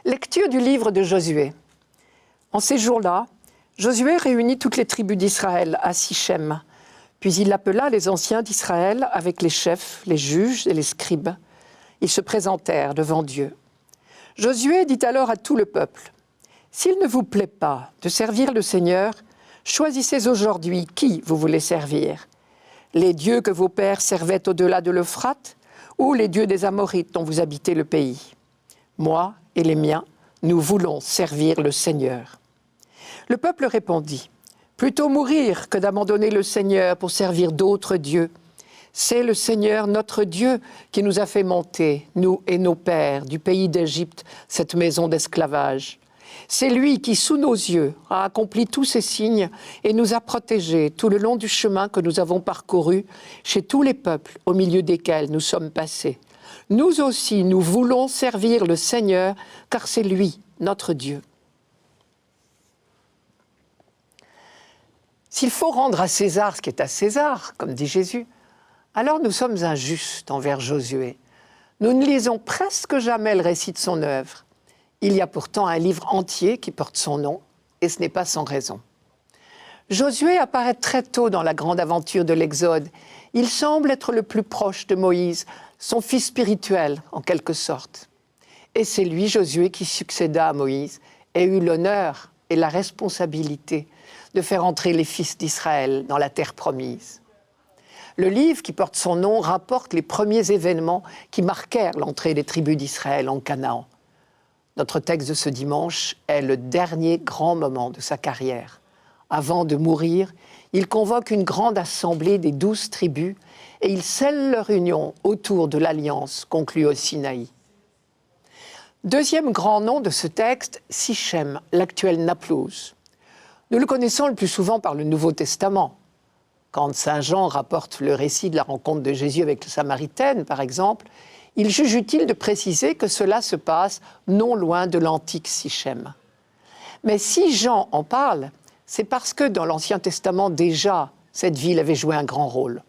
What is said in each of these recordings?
Lecture du livre de Josué. En ces jours-là, Josué réunit toutes les tribus d'Israël à Sichem. Puis il appela les anciens d'Israël avec les chefs, les juges et les scribes. Ils se présentèrent devant Dieu. Josué dit alors à tout le peuple, « S'il ne vous plaît pas de servir le Seigneur, choisissez aujourd'hui qui vous voulez servir. Les dieux que vos pères servaient au-delà de l'Euphrate ou les dieux des Amorites dont vous habitez le pays. Moi et les miens, nous voulons servir le Seigneur. » Le peuple répondit, « Plutôt mourir que d'abandonner le Seigneur pour servir d'autres dieux. C'est le Seigneur, notre Dieu, qui nous a fait monter, nous et nos pères, du pays d'Égypte, cette maison d'esclavage. C'est lui qui, sous nos yeux, a accompli tous ces signes et nous a protégés tout le long du chemin que nous avons parcouru chez tous les peuples au milieu desquels nous sommes passés. Nous aussi, nous voulons servir le Seigneur, car c'est lui, notre Dieu. » S'il faut rendre à César ce qui est à César, comme dit Jésus, alors nous sommes injustes envers Josué. Nous ne lisons presque jamais le récit de son œuvre. Il y a pourtant un livre entier qui porte son nom, et ce n'est pas sans raison. Josué apparaît très tôt dans la grande aventure de l'Exode. Il semble être le plus proche de Moïse, son fils spirituel en quelque sorte. Et c'est lui, Josué, qui succéda à Moïse et eut l'honneur et la responsabilité de faire entrer les fils d'Israël dans la terre promise. Le livre qui porte son nom rapporte les premiers événements qui marquèrent l'entrée des tribus d'Israël en Canaan. Notre texte de ce dimanche est le dernier grand moment de sa carrière. Avant de mourir, il convoque une grande assemblée des 12 tribus et il scelle leur union autour de l'alliance conclue au Sinaï. Deuxième grand nom de ce texte, Sichem, l'actuel Naplouse. Nous le connaissons le plus souvent par le Nouveau Testament. Quand Saint Jean rapporte le récit de la rencontre de Jésus avec la Samaritaine, par exemple, il juge utile de préciser que cela se passe non loin de l'antique Sichem. Mais si Jean en parle, c'est parce que dans l'Ancien Testament déjà, cette ville avait joué un grand rôle.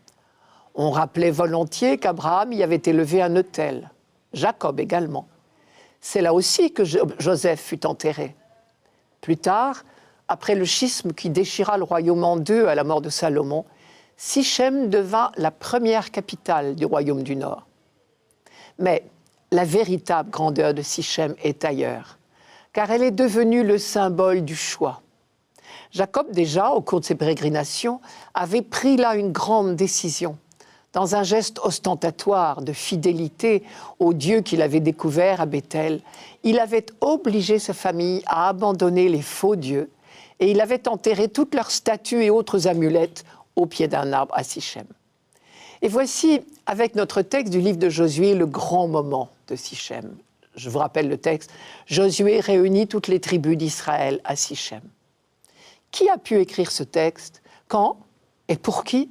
On rappelait volontiers qu'Abraham y avait élevé un autel, Jacob également. C'est là aussi que Joseph fut enterré. Plus tard, après le schisme qui déchira le royaume en deux à la mort de Salomon, Sichem devint la première capitale du royaume du Nord. Mais la véritable grandeur de Sichem est ailleurs, car elle est devenue le symbole du choix. Jacob, déjà, au cours de ses pérégrinations, avait pris là une grande décision. Dans un geste ostentatoire de fidélité au Dieu qu'il avait découvert à Béthel, il avait obligé sa famille à abandonner les faux dieux et il avait enterré toutes leurs statues et autres amulettes au pied d'un arbre à Sichem. Et voici, avec notre texte du livre de Josué, le grand moment de Sichem. Je vous rappelle le texte. Josué réunit toutes les tribus d'Israël à Sichem. Qui a pu écrire ce texte? Quand? Et pour qui?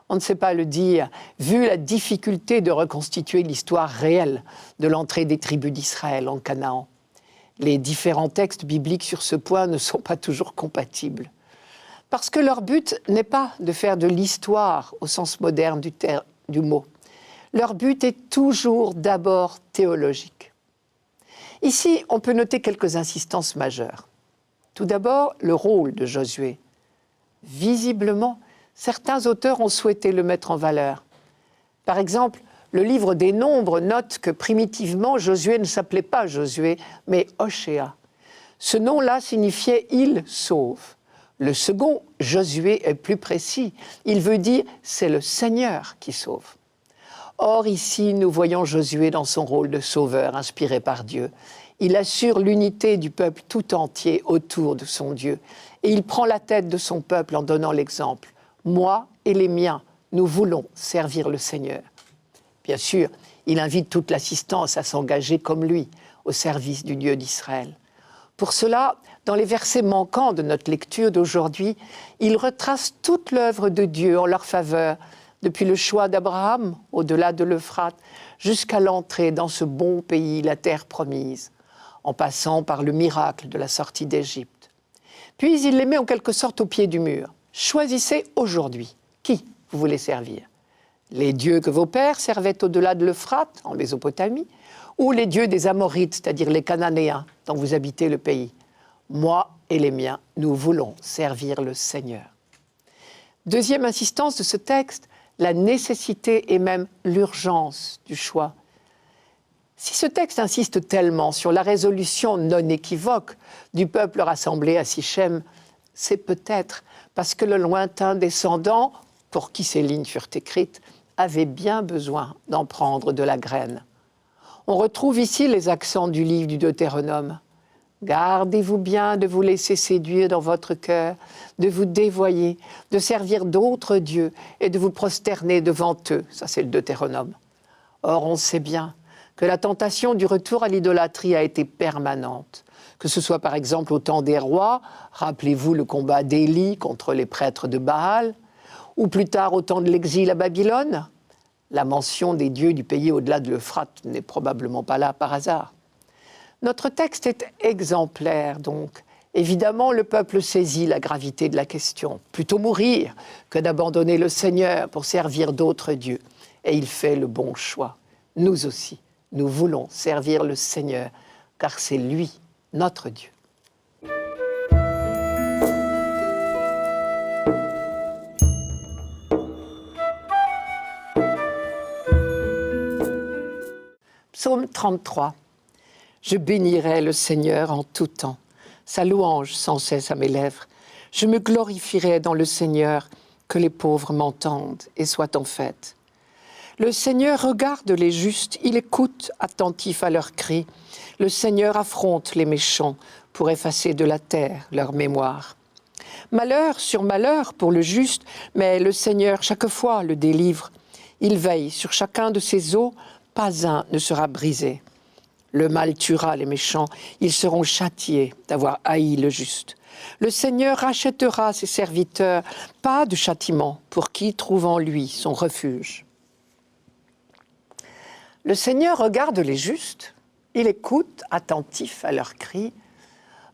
On ne sait pas le dire, vu la difficulté de reconstituer l'histoire réelle de l'entrée des tribus d'Israël en Canaan. Les différents textes bibliques sur ce point ne sont pas toujours compatibles. Parce que leur but n'est pas de faire de l'histoire au sens moderne du mot. Leur but est toujours d'abord théologique. Ici, on peut noter quelques insistances majeures. Tout d'abord, le rôle de Josué. Visiblement, certains auteurs ont souhaité le mettre en valeur. Par exemple, le livre des Nombres note que primitivement, Josué ne s'appelait pas Josué, mais Hoshéa. Ce nom-là signifiait « il sauve ». Le second, Josué, est plus précis. Il veut dire « c'est le Seigneur qui sauve ». Or, ici, nous voyons Josué dans son rôle de sauveur inspiré par Dieu. Il assure l'unité du peuple tout entier autour de son Dieu. Et il prend la tête de son peuple en donnant l'exemple. « Moi et les miens, nous voulons servir le Seigneur ». Bien sûr, il invite toute l'assistance à s'engager comme lui, au service du Dieu d'Israël. Pour cela, dans les versets manquants de notre lecture d'aujourd'hui, il retrace toute l'œuvre de Dieu en leur faveur, depuis le choix d'Abraham, au-delà de l'Euphrate, jusqu'à l'entrée dans ce bon pays, la terre promise, en passant par le miracle de la sortie d'Égypte. Puis il les met en quelque sorte au pied du mur. Choisissez aujourd'hui qui vous voulez servir. Les dieux que vos pères servaient au-delà de l'Euphrate, en Mésopotamie, ou les dieux des Amorites, c'est-à-dire les Cananéens, dont vous habitez le pays. Moi et les miens, nous voulons servir le Seigneur. Deuxième insistance de ce texte, la nécessité et même l'urgence du choix. Si ce texte insiste tellement sur la résolution non équivoque du peuple rassemblé à Sichem, c'est peut-être parce que le lointain descendant, pour qui ces lignes furent écrites, avait bien besoin d'en prendre de la graine. On retrouve ici les accents du livre du Deutéronome. Gardez-vous bien de vous laisser séduire dans votre cœur, de vous dévoyer, de servir d'autres dieux et de vous prosterner devant eux. Ça, c'est le Deutéronome. Or, on sait bien que la tentation du retour à l'idolâtrie a été permanente. Que ce soit par exemple au temps des rois, rappelez-vous le combat d'Élie contre les prêtres de Baal, ou plus tard au temps de l'exil à Babylone. La mention des dieux du pays au-delà de l'Euphrate n'est probablement pas là par hasard. Notre texte est exemplaire, donc. Évidemment, le peuple saisit la gravité de la question. Plutôt mourir que d'abandonner le Seigneur pour servir d'autres dieux. Et il fait le bon choix. Nous aussi, nous voulons servir le Seigneur, car c'est lui, notre Dieu. Psaume 33. Je bénirai le Seigneur en tout temps, sa louange sans cesse à mes lèvres. Je me glorifierai dans le Seigneur, que les pauvres m'entendent et soient en fête. Le Seigneur regarde les justes, il écoute attentif à leurs cris. Le Seigneur affronte les méchants pour effacer de la terre leur mémoire. Malheur sur malheur pour le juste, mais le Seigneur chaque fois le délivre. Il veille sur chacun de ses os, pas un ne sera brisé. Le mal tuera les méchants, ils seront châtiés d'avoir haï le juste. Le Seigneur rachètera ses serviteurs, pas de châtiment pour qui trouve en lui son refuge. Le Seigneur regarde les justes, il écoute attentif à leurs cris.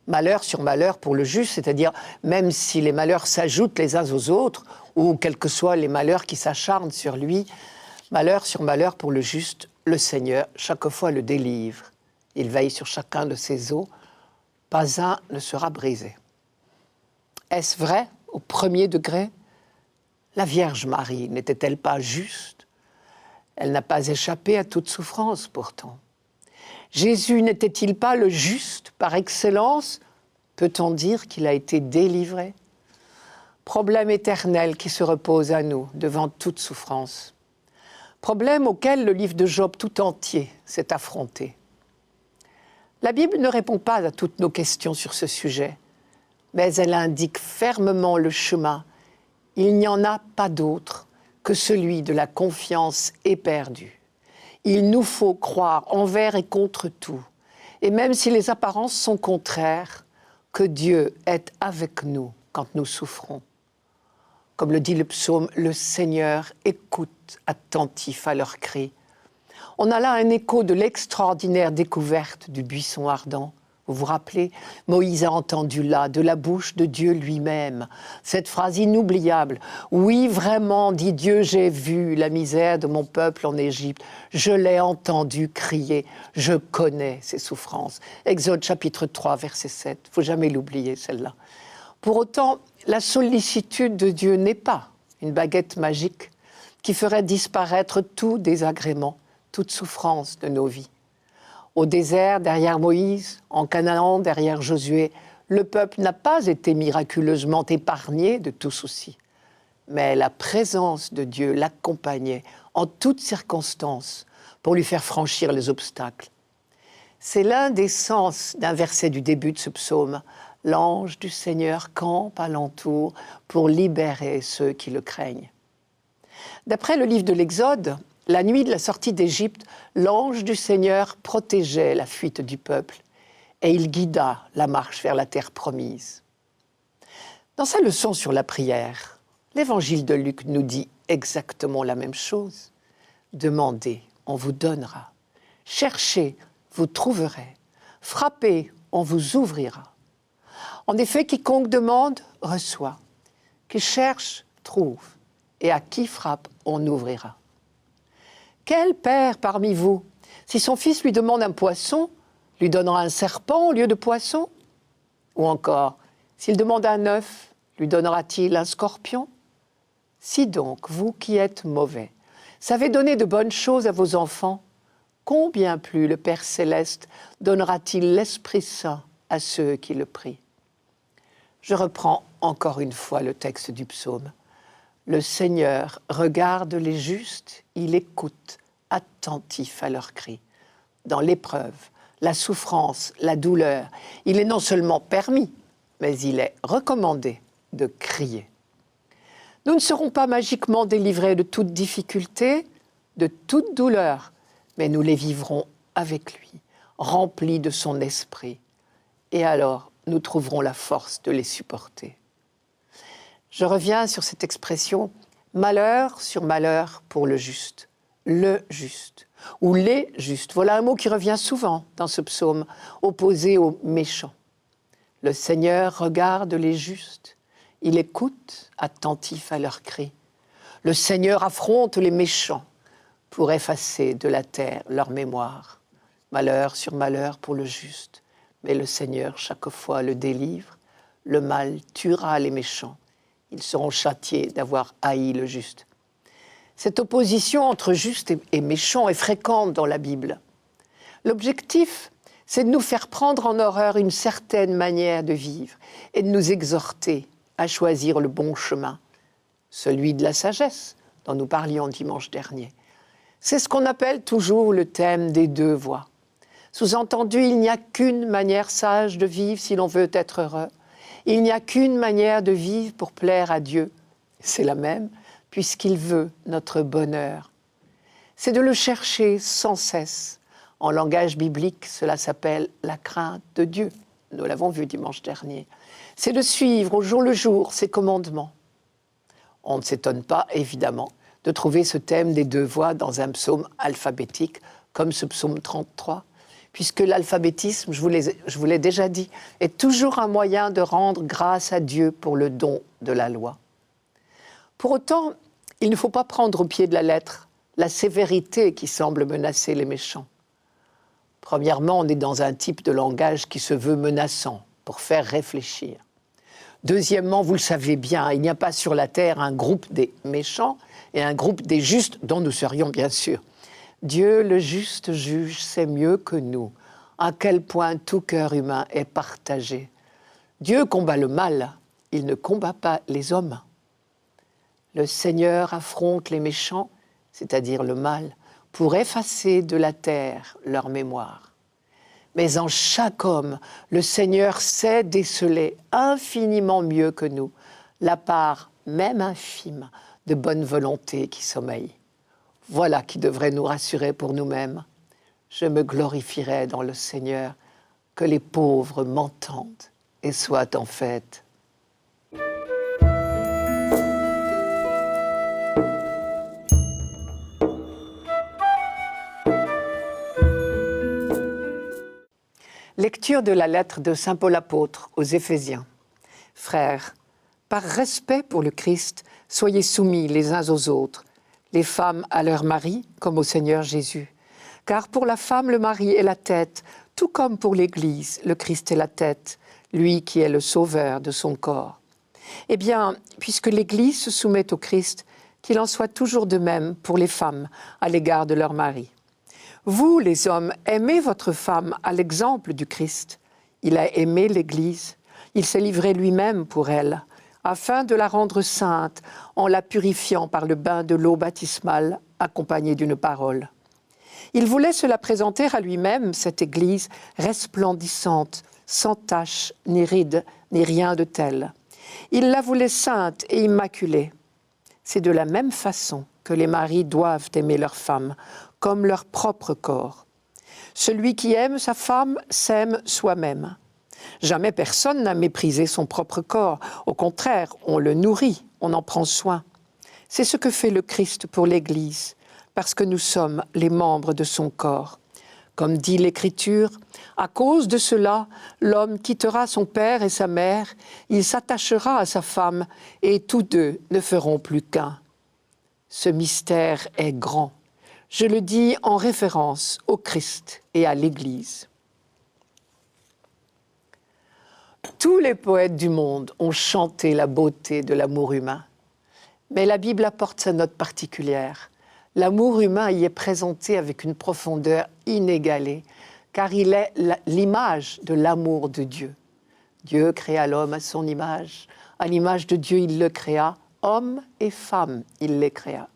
Malheur sur malheur pour le juste, c'est-à-dire même si les malheurs s'ajoutent les uns aux autres, ou quels que soient les malheurs qui s'acharnent sur lui, malheur sur malheur pour le juste, le Seigneur, chaque fois, le délivre. Il veille sur chacun de ses os. Pas un ne sera brisé. Est-ce vrai au premier degré? La Vierge Marie n'était-elle pas juste? Elle n'a pas échappé à toute souffrance, pourtant. Jésus n'était-il pas le juste par excellence? Peut-on dire qu'il a été délivré? Problème éternel qui se repose à nous devant toute souffrance. Problème auquel le livre de Job tout entier s'est affronté. La Bible ne répond pas à toutes nos questions sur ce sujet, mais elle indique fermement le chemin. Il n'y en a pas d'autre que celui de la confiance éperdue. Il nous faut croire envers et contre tout, et même si les apparences sont contraires, que Dieu est avec nous quand nous souffrons. Comme le dit le psaume, le Seigneur écoute attentif à leurs cris. On a là un écho de l'extraordinaire découverte du buisson ardent. Vous vous rappelez, Moïse a entendu là, de la bouche de Dieu lui-même, cette phrase inoubliable. Oui, vraiment, dit Dieu, j'ai vu la misère de mon peuple en Égypte. Je l'ai entendu crier. Je connais ses souffrances. Exode chapitre 3, verset 7. Il ne faut jamais l'oublier, celle-là. Pour autant, la sollicitude de Dieu n'est pas une baguette magique qui ferait disparaître tout désagrément, toute souffrance de nos vies. Au désert, derrière Moïse, en Canaan, derrière Josué, le peuple n'a pas été miraculeusement épargné de tout souci. Mais la présence de Dieu l'accompagnait en toutes circonstances pour lui faire franchir les obstacles. C'est l'un des sens d'un verset du début de ce psaume. L'ange du Seigneur campe alentour pour libérer ceux qui le craignent. D'après le livre de l'Exode, la nuit de la sortie d'Égypte, l'ange du Seigneur protégeait la fuite du peuple et il guida la marche vers la terre promise. Dans sa leçon sur la prière, l'évangile de Luc nous dit exactement la même chose. Demandez, on vous donnera. Cherchez, vous trouverez. Frappez, on vous ouvrira. En effet, quiconque demande, reçoit. Qui cherche, trouve. Et à qui frappe, on ouvrira. Quel père parmi vous Si son fils lui demande un poisson, lui donnera un serpent au lieu de poisson? Ou encore, s'il demande un œuf, lui donnera-t-il un scorpion? Si donc, vous qui êtes mauvais, savez donner de bonnes choses à vos enfants, combien plus le Père Céleste donnera-t-il l'Esprit Saint à ceux qui le prient? Je reprends encore une fois le texte du psaume. Le Seigneur regarde les justes, il écoute, attentif à leurs cris. Dans l'épreuve, la souffrance, la douleur, il est non seulement permis, mais il est recommandé de crier. Nous ne serons pas magiquement délivrés de toute difficulté, de toute douleur, mais nous les vivrons avec lui, remplis de son esprit. Et alors, nous trouverons la force de les supporter. Je reviens sur cette expression « malheur sur malheur pour le juste », ou les justes. Voilà un mot qui revient souvent dans ce psaume, opposé aux méchants. Le Seigneur regarde les justes, il écoute, attentif à leurs cris. Le Seigneur affronte les méchants pour effacer de la terre leur mémoire. Malheur sur malheur pour le juste, mais le Seigneur chaque fois le délivre. Le mal tuera les méchants. Ils seront châtiés d'avoir haï le juste. Cette opposition entre juste et méchant est fréquente dans la Bible. L'objectif, c'est de nous faire prendre en horreur une certaine manière de vivre et de nous exhorter à choisir le bon chemin, celui de la sagesse dont nous parlions dimanche dernier. C'est ce qu'on appelle toujours le thème des deux voies. Sous-entendu, il n'y a qu'une manière sage de vivre si l'on veut être heureux. Il n'y a qu'une manière de vivre pour plaire à Dieu. C'est la même, puisqu'il veut notre bonheur. C'est de le chercher sans cesse. En langage biblique, cela s'appelle la crainte de Dieu. Nous l'avons vu dimanche dernier. C'est de suivre au jour le jour ses commandements. On ne s'étonne pas, évidemment, de trouver ce thème des deux voies dans un psaume alphabétique, comme ce psaume 33, puisque l'alphabétisme, je vous l'ai déjà dit, est toujours un moyen de rendre grâce à Dieu pour le don de la loi. Pour autant, il ne faut pas prendre au pied de la lettre la sévérité qui semble menacer les méchants. Premièrement, on est dans un type de langage qui se veut menaçant, pour faire réfléchir. Deuxièmement, vous le savez bien, il n'y a pas sur la terre un groupe des méchants et un groupe des justes dont nous serions bien sûrs. Dieu, le juste juge, sait mieux que nous à quel point tout cœur humain est partagé. Dieu combat le mal, il ne combat pas les hommes. Le Seigneur affronte les méchants, c'est-à-dire le mal, pour effacer de la terre leur mémoire. Mais en chaque homme, le Seigneur sait déceler infiniment mieux que nous la part, même infime, de bonne volonté qui sommeille. Voilà qui devrait nous rassurer pour nous-mêmes. Je me glorifierai dans le Seigneur, que les pauvres m'entendent et soient en fête. Lecture de la lettre de saint Paul apôtre aux Éphésiens. Frères, par respect pour le Christ, soyez soumis les uns aux autres, les femmes à leur mari comme au Seigneur Jésus. Car pour la femme, le mari est la tête, tout comme pour l'Église, le Christ est la tête, lui qui est le sauveur de son corps. Eh bien, puisque l'Église se soumet au Christ, qu'il en soit toujours de même pour les femmes à l'égard de leur mari. Vous, les hommes, aimez votre femme à l'exemple du Christ. Il a aimé l'Église, il s'est livré lui-même pour elle, afin de la rendre sainte en la purifiant par le bain de l'eau baptismale accompagnée d'une parole. Il voulait se la présenter à lui-même, cette Église resplendissante, sans tache, ni ride, ni rien de tel. Il la voulait sainte et immaculée. C'est de la même façon que les maris doivent aimer leur femme, comme leur propre corps. Celui qui aime sa femme s'aime soi-même. Jamais personne n'a méprisé son propre corps. Au contraire, on le nourrit, on en prend soin. C'est ce que fait le Christ pour l'Église, parce que nous sommes les membres de son corps. Comme dit l'Écriture, à cause de cela, l'homme quittera son père et sa mère, il s'attachera à sa femme, et tous deux ne feront plus qu'un. Ce mystère est grand. Je le dis en référence au Christ et à l'Église. Tous les poètes du monde ont chanté la beauté de l'amour humain, mais la Bible apporte sa note particulière. L'amour humain y est présenté avec une profondeur inégalée, car il est l'image de l'amour de Dieu. Dieu créa l'homme à son image. À l'image de Dieu, il le créa. Homme et femme, il les créa.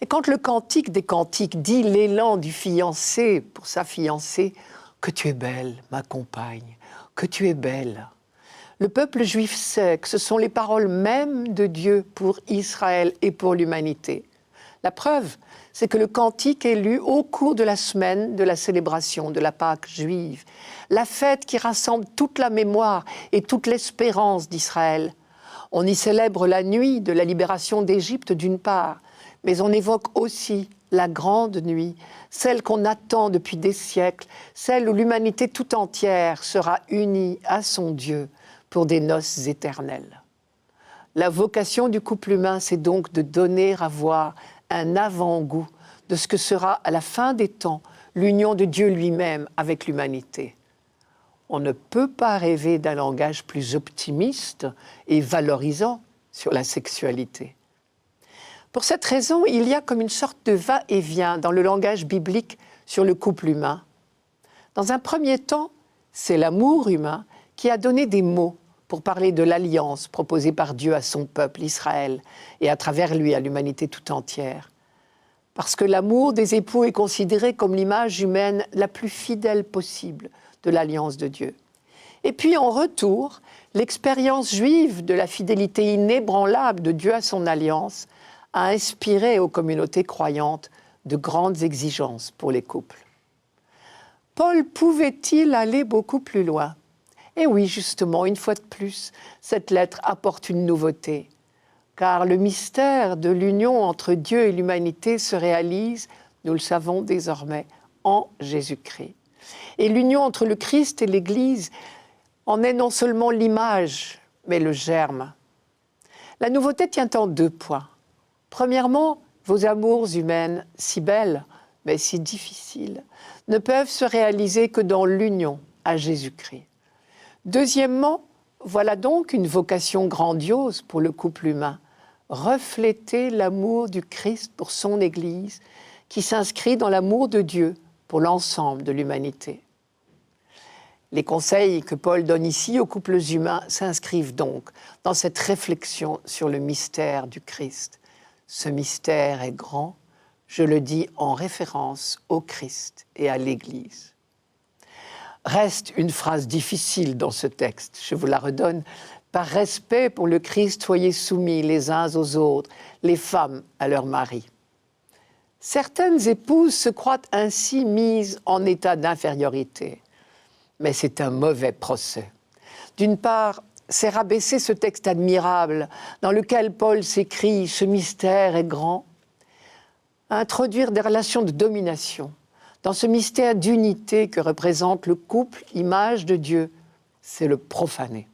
Et quand le cantique des cantiques dit l'élan du fiancé pour sa fiancée, que tu es belle, ma compagne, que tu es belle. Le peuple juif sait que ce sont les paroles mêmes de Dieu pour Israël et pour l'humanité. La preuve, c'est que le cantique est lu au cours de la semaine de la célébration de la Pâque juive, la fête qui rassemble toute la mémoire et toute l'espérance d'Israël. On y célèbre la nuit de la libération d'Égypte d'une part, mais on évoque aussi la grande nuit, celle qu'on attend depuis des siècles, celle où l'humanité tout entière sera unie à son Dieu pour des noces éternelles. La vocation du couple humain, c'est donc de donner à voir un avant-goût de ce que sera à la fin des temps l'union de Dieu lui-même avec l'humanité. On ne peut pas rêver d'un langage plus optimiste et valorisant sur la sexualité. Pour cette raison, il y a comme une sorte de va-et-vient dans le langage biblique sur le couple humain. Dans un premier temps, c'est l'amour humain qui a donné des mots pour parler de l'alliance proposée par Dieu à son peuple, Israël, et à travers lui à l'humanité tout entière. Parce que l'amour des époux est considéré comme l'image humaine la plus fidèle possible de l'alliance de Dieu. Et puis en retour, l'expérience juive de la fidélité inébranlable de Dieu à son alliance a inspiré aux communautés croyantes de grandes exigences pour les couples. Paul pouvait-il aller beaucoup plus loin ? Et oui, justement, une fois de plus, cette lettre apporte une nouveauté, car le mystère de l'union entre Dieu et l'humanité se réalise, nous le savons désormais, en Jésus-Christ. Et l'union entre le Christ et l'Église en est non seulement l'image, mais le germe. La nouveauté tient en 2 points. Premièrement, vos amours humaines, si belles, mais si difficiles, ne peuvent se réaliser que dans l'union à Jésus-Christ. Deuxièmement, voilà donc une vocation grandiose pour le couple humain, refléter l'amour du Christ pour son Église, qui s'inscrit dans l'amour de Dieu pour l'ensemble de l'humanité. Les conseils que Paul donne ici aux couples humains s'inscrivent donc dans cette réflexion sur le mystère du Christ. Ce mystère est grand, je le dis en référence au Christ et à l'Église. Reste une phrase difficile dans ce texte, je vous la redonne. Par respect pour le Christ, soyez soumis les uns aux autres, les femmes à leurs maris. Certaines épouses se croient ainsi mises en état d'infériorité, mais c'est un mauvais procès. D'une part, c'est rabaisser ce texte admirable dans lequel Paul s'écrit « Ce mystère est grand », introduire des relations de domination dans ce mystère d'unité que représente le couple, image de Dieu, c'est le profaner.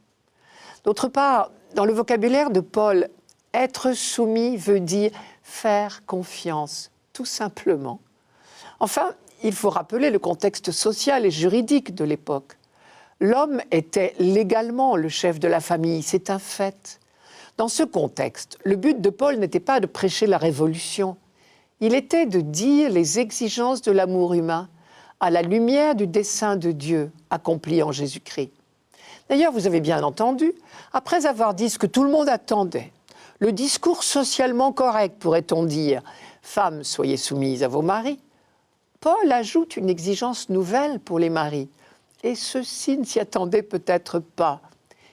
D'autre part, dans le vocabulaire de Paul, être soumis veut dire faire confiance, tout simplement. Enfin, il faut rappeler le contexte social et juridique de l'époque. L'homme était légalement le chef de la famille, c'est un fait. Dans ce contexte, le but de Paul n'était pas de prêcher la révolution, il était de dire les exigences de l'amour humain à la lumière du dessein de Dieu accompli en Jésus-Christ. D'ailleurs, vous avez bien entendu, après avoir dit ce que tout le monde attendait, le discours socialement correct, pourrait-on dire, « Femmes, soyez soumises à vos maris », Paul ajoute une exigence nouvelle pour les maris, et ceux-ci ne s'y attendaient peut-être pas.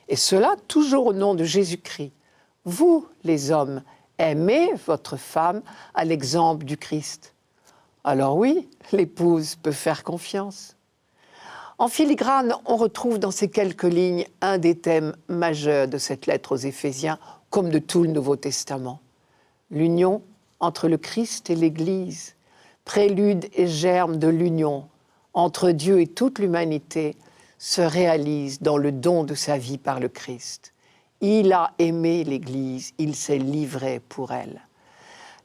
Et cela toujours au nom de Jésus-Christ. Vous, les hommes, aimez votre femme à l'exemple du Christ. Alors oui, l'épouse peut faire confiance. En filigrane, on retrouve dans ces quelques lignes un des thèmes majeurs de cette lettre aux Éphésiens, comme de tout le Nouveau Testament. L'union entre le Christ et l'Église, prélude et germe de l'union entre Dieu et toute l'humanité, se réalise dans le don de sa vie par le Christ. Il a aimé l'Église, il s'est livré pour elle.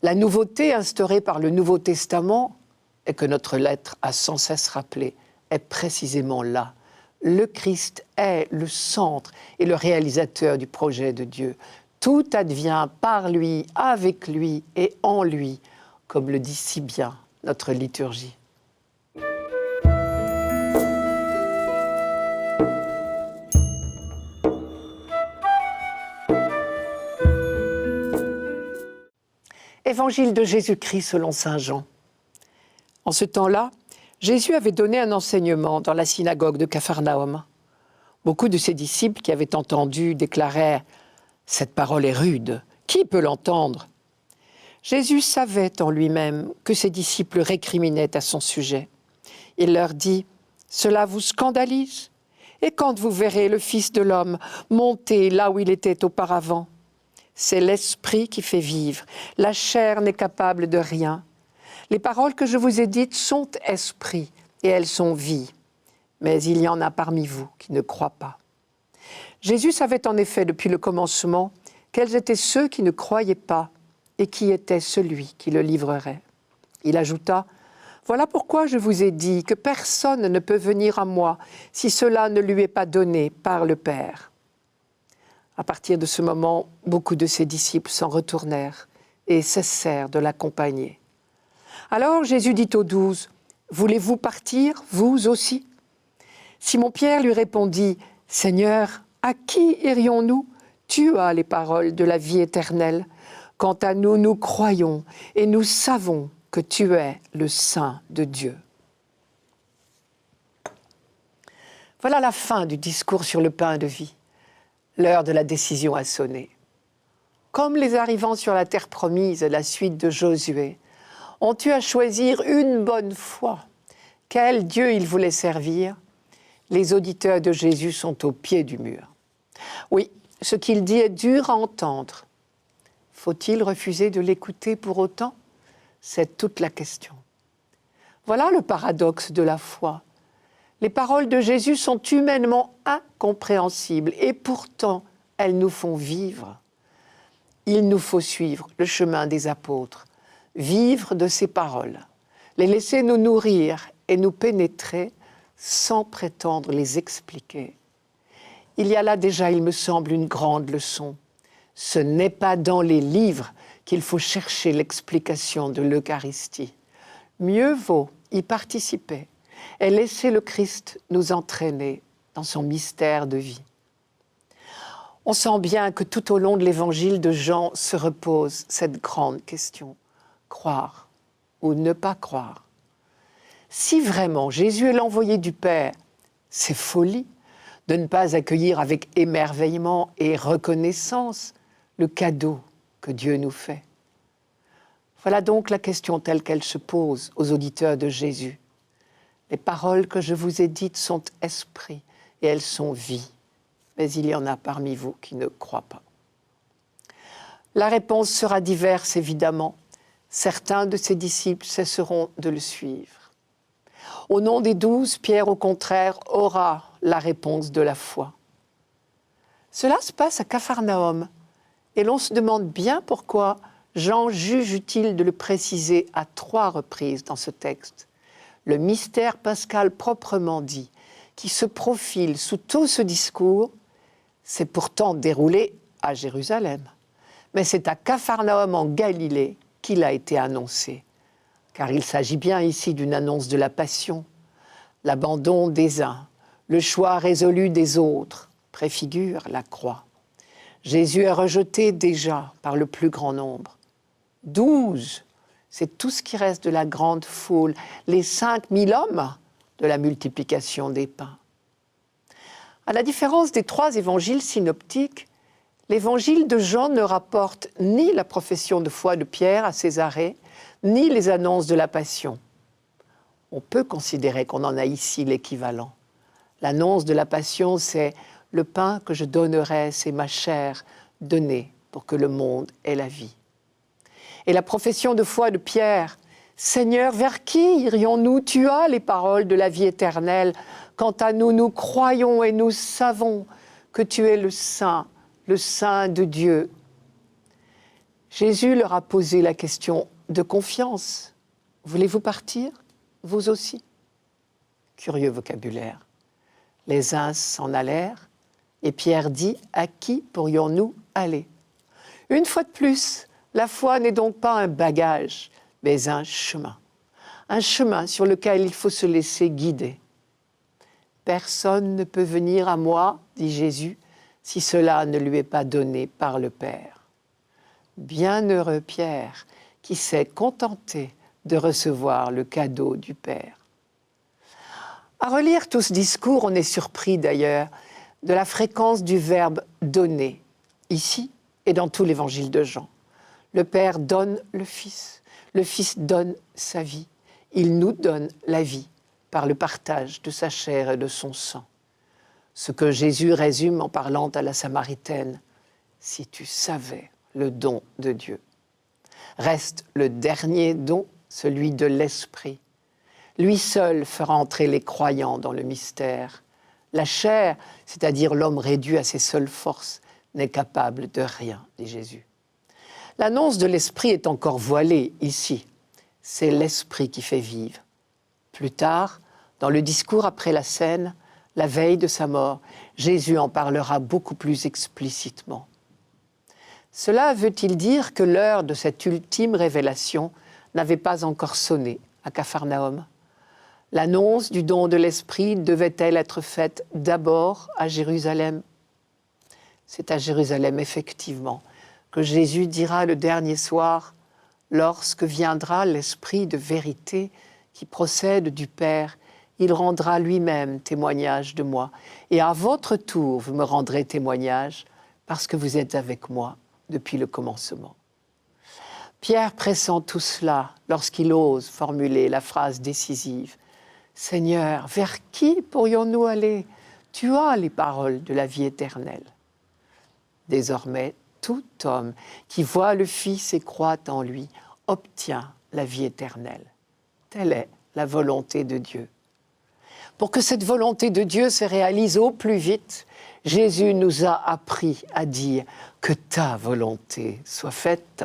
La nouveauté instaurée par le Nouveau Testament, et que notre lettre a sans cesse rappelé, est précisément là. Le Christ est le centre et le réalisateur du projet de Dieu. Tout advient par lui, avec lui et en lui, comme le dit si bien notre liturgie. Évangile de Jésus-Christ selon saint Jean. En ce temps-là, Jésus avait donné un enseignement dans la synagogue de Capharnaüm. Beaucoup de ses disciples qui avaient entendu déclarèrent « Cette parole est rude, qui peut l'entendre ?» Jésus savait en lui-même que ses disciples récriminaient à son sujet. Il leur dit « Cela vous scandalise ? Et quand vous verrez le Fils de l'homme monter là où il était auparavant ? C'est l'esprit qui fait vivre, la chair n'est capable de rien. Les paroles que je vous ai dites sont esprit et elles sont vie. Mais il y en a parmi vous qui ne croient pas. » Jésus savait en effet depuis le commencement quels étaient ceux qui ne croyaient pas et qui était celui qui le livrerait. Il ajouta « Voilà pourquoi je vous ai dit que personne ne peut venir à moi si cela ne lui est pas donné par le Père. » À partir de ce moment, beaucoup de ses disciples s'en retournèrent et cessèrent de l'accompagner. Alors Jésus dit aux 12, « Voulez-vous partir, vous aussi ?» Simon-Pierre lui répondit, « Seigneur, à qui irions-nous ? Tu as les paroles de la vie éternelle. Quant à nous, nous croyons et nous savons que tu es le Saint de Dieu. » Voilà la fin du discours sur le pain de vie. L'heure de la décision a sonné. Comme les arrivants sur la terre promise à la suite de Josué, ont eu à choisir une bonne foi. Quel Dieu ils voulaient servir? Les auditeurs de Jésus sont au pied du mur. Oui, ce qu'il dit est dur à entendre. Faut-il refuser de l'écouter pour autant? C'est toute la question. Voilà le paradoxe de la foi. Les paroles de Jésus sont humainement incompréhensibles et pourtant elles nous font vivre. Il nous faut suivre le chemin des apôtres, vivre de ces paroles, les laisser nous nourrir et nous pénétrer sans prétendre les expliquer. Il y a là déjà, il me semble, une grande leçon. Ce n'est pas dans les livres qu'il faut chercher l'explication de l'Eucharistie. Mieux vaut y participer et laisser le Christ nous entraîner dans son mystère de vie. On sent bien que tout au long de l'évangile de Jean se repose cette grande question. Croire ou ne pas croire? Si vraiment Jésus est l'envoyé du Père, c'est folie de ne pas accueillir avec émerveillement et reconnaissance le cadeau que Dieu nous fait. Voilà donc la question telle qu'elle se pose aux auditeurs de Jésus. Les paroles que je vous ai dites sont esprit et elles sont vie. Mais il y en a parmi vous qui ne croient pas. La réponse sera diverse, évidemment. Certains de ses disciples cesseront de le suivre. Au nom des 12, Pierre, au contraire, aura la réponse de la foi. Cela se passe à Capharnaüm, et l'on se demande bien pourquoi Jean juge utile de le préciser à 3 reprises dans ce texte. Le mystère pascal proprement dit, qui se profile sous tout ce discours, s'est pourtant déroulé à Jérusalem. Mais c'est à Capharnaüm en Galilée qu'il a été annoncé. Car il s'agit bien ici d'une annonce de la passion. L'abandon des uns, le choix résolu des autres, préfigure la croix. Jésus est rejeté déjà par le plus grand nombre. 12, c'est tout ce qui reste de la grande foule, les 5000 hommes de la multiplication des pains. À la différence des 3 évangiles synoptiques, l'évangile de Jean ne rapporte ni la profession de foi de Pierre à Césarée, ni les annonces de la passion. On peut considérer qu'on en a ici l'équivalent. L'annonce de la passion, c'est « le pain que je donnerai, c'est ma chair donnée pour que le monde ait la vie ». Et la profession de foi de Pierre, « Seigneur, vers qui irions-nous? Tu as les paroles de la vie éternelle. Quant à nous, nous croyons et nous savons que tu es le Saint de Dieu. » Jésus leur a posé la question de confiance. Voulez-vous partir, vous aussi? Curieux vocabulaire. Les uns s'en allèrent, et Pierre dit, à qui pourrions-nous aller? Une fois de plus, la foi n'est donc pas un bagage, mais un chemin. Un chemin sur lequel il faut se laisser guider. Personne ne peut venir à moi, dit Jésus, si cela ne lui est pas donné par le Père. Bienheureux Pierre, qui s'est contenté de recevoir le cadeau du Père. À relire tout ce discours, on est surpris d'ailleurs de la fréquence du verbe « donner », ici et dans tout l'évangile de Jean. Le Père donne le Fils donne sa vie. Il nous donne la vie par le partage de sa chair et de son sang. Ce que Jésus résume en parlant à la Samaritaine, « Si tu savais le don de Dieu ». Reste le dernier don, celui de l'Esprit. Lui seul fera entrer les croyants dans le mystère. La chair, c'est-à-dire l'homme réduit à ses seules forces, n'est capable de rien, dit Jésus. L'annonce de l'Esprit est encore voilée ici. C'est l'Esprit qui fait vivre. Plus tard, dans le discours après la scène, la veille de sa mort, Jésus en parlera beaucoup plus explicitement. Cela veut-il dire que l'heure de cette ultime révélation n'avait pas encore sonné à Capharnaüm? L'annonce du don de l'Esprit devait-elle être faite d'abord à Jérusalem? C'est à Jérusalem, effectivement, que Jésus dira le dernier soir, « Lorsque viendra l'Esprit de vérité qui procède du Père, il rendra lui-même témoignage de moi. Et à votre tour, vous me rendrez témoignage, parce que vous êtes avec moi depuis le commencement. » Pierre pressent tout cela lorsqu'il ose formuler la phrase décisive, « Seigneur, vers qui pourrions-nous aller? Tu as les paroles de la vie éternelle. » Désormais, tout homme qui voit le Fils et croit en lui obtient la vie éternelle. Telle est la volonté de Dieu. Pour que cette volonté de Dieu se réalise au plus vite, Jésus nous a appris à dire que ta volonté soit faite.